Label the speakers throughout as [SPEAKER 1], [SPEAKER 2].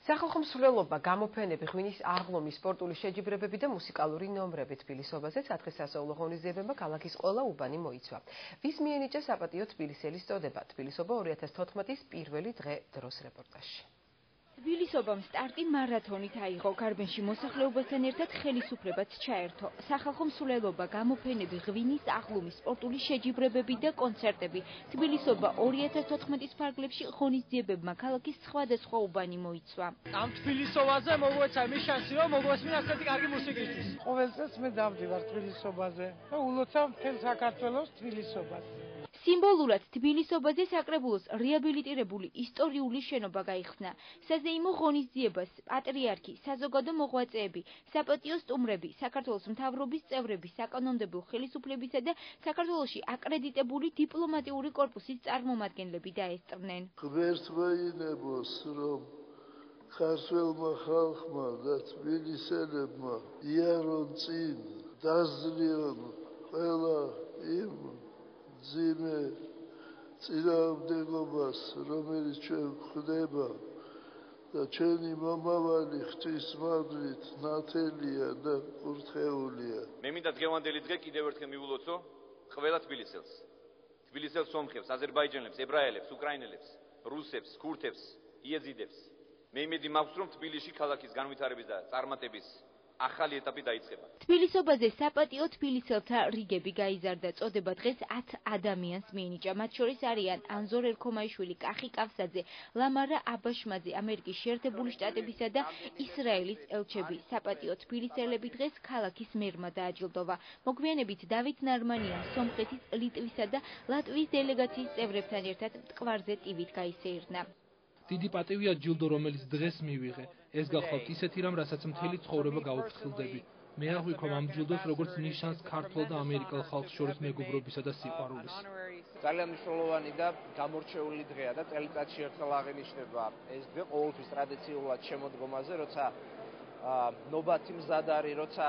[SPEAKER 1] სახალხო მსვლელობა, გამოფენები, ღვინის აღლომი, სპორტული შეჯიბრებები და მუსიკალური ნომრები თბილისობაზე სათხისასწაულო ღონისძიებებმა ქალაქის ყველა უბანი მოიცვა. ვის მიენიჭა საპატიო თბილისელის წოდება? თბილისობა 2014-ის პირველი დღე დროს რეპორტაჟი.
[SPEAKER 2] თბილისობამ სტარტი მარათონით აიღო, გარბენში მოსახლეობასთან ერთად ხელისუფლებაც ჩაერთო. სახალხო მსვლელობა, გამოფენები, ღვინის აღლუმი, სპორტული შეჯიბრებები და კონცერტები. თბილისობა 2014-ის ფარგლებში ღონისძიებებმა ქალაქის სხვადასხვა უბანი მოიცვა.
[SPEAKER 3] ამ თბილისობაზე მოგვეცა იმის შანსი, რომ მოგვესმინა ასეთი კარგი მუსიკისთვის.
[SPEAKER 4] ყოველ წელს მე დავდივარ თბილისობაზე და ულოცავ მთელ საქართველოს თბილისობას.
[SPEAKER 2] სიმბოლურად თბილისობაზე საკრებულოს რეაბილიტირებული ისტორიული შენობა გაიხსნა. საზეიმო ღონისძიებას პატრიარქი, საზოგადო მოღვაწეები, საპატიო სტუმრები, საქართველოს მთავრობის წევრები, საკანონმდებლო ხელისუფლებისა და საქართველოში აკრედიტებული დიპლომატიური კორპუსის წარმომადგენლები დაესწრნენ.
[SPEAKER 5] გვერდმოინებოს, რომ ქართველმა ხალხმა და თბილისელებმა იარონ წინ დაზრიონ ყველა იმ ძიმე წინააღმდეგობას, რომელიც ჩვენ გვხვდება და ჩვენი მომავალი ღვთისმადლით ნათელია და კურთხეულია.
[SPEAKER 6] მე მინდა დღევანდელი დღე კიდევ ერთხელ მივულოცო ყველა თბილისელს. თბილისელს სომხებს, აზერბაიჯანელებს, ებრაელებს, უკრაინელებს, რუსებს, ქურთებს, იეზიდებს. მე იმედი მაქვს, რომ თბილისში ქალაქის განვითარების და წარმატების ახალი ეტაპი დაიწყება.
[SPEAKER 2] თბილისობაზე საპატიო თბილისელთა რიგები გაიზარდა. წოდება დღეს 10 ადამიანს მიენიჭა. მათ შორის არიან ანზორ ერქომაიშვილი, კახი კავსაძე, ლამარა აბაშმაძე, ამერიკის შეერთებული შტატებისა და ისრაელის ელჩები. საპატიო თბილისელები დღეს ქალაქის მერმა დააჯილდოვა. მოგვიანებით დავით ნარმანიამ სომხეთის, ლიტვისა და ლატვიის დელეგაციის წევრებთან ერთად მტკვარზე ტივით გაისეირნა.
[SPEAKER 7] დიდი პატივია ჯილდო, რომელიც დღეს მივიღე. ეს გახლავთ ისეთი რამ, რასაც მთელი ცხოვრება გავუფრთხილდები. მე აღვიქვამ ამ ჯილდოს როგორც ნიშანს ქართველ და ამერიკელ ხალხს შორის მეგობრობისა და სიყვარულის.
[SPEAKER 8] ძალიან მნიშვნელოვანი და გამორჩეული დღეა და წელიწადში ერთხელ აღინიშნება ეს დღე ყოველთვის ტრადიციულად შემოდგომაზე, როცა ნობათი მზადარი, როცა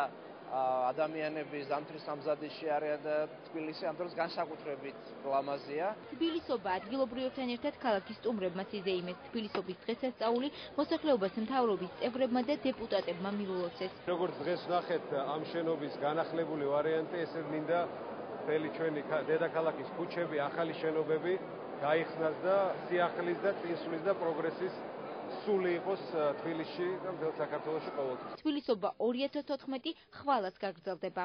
[SPEAKER 8] ადამიანები ზამთრის ამზადისში არიან და თბილისი ამ დროს განსაკუთრებით ლამაზია.
[SPEAKER 2] თბილისობა ადგილობრივებთან ერთად ქალაქის სტუმრებმა სიზეიმეს. თბილისობის დღესასწაული მოსახლეობას მთავრობის წევრებმა და დეპუტატებმა მიულოცეს.
[SPEAKER 9] როგორც დღეს ნახეთ, ამ შენობის განახლებული ვარიანტი, ესე მინდა მთელი ჩვენი დედაქალაქის ქუჩები, ახალი შენობები გაიხსნას და სიახლის და წინსვლის და პროგრესის სული იყოს თბილისში და მთელ საქართველოში ყოველთვის.
[SPEAKER 2] თბილისობა 2014 ხვალაც გაგრძელდება.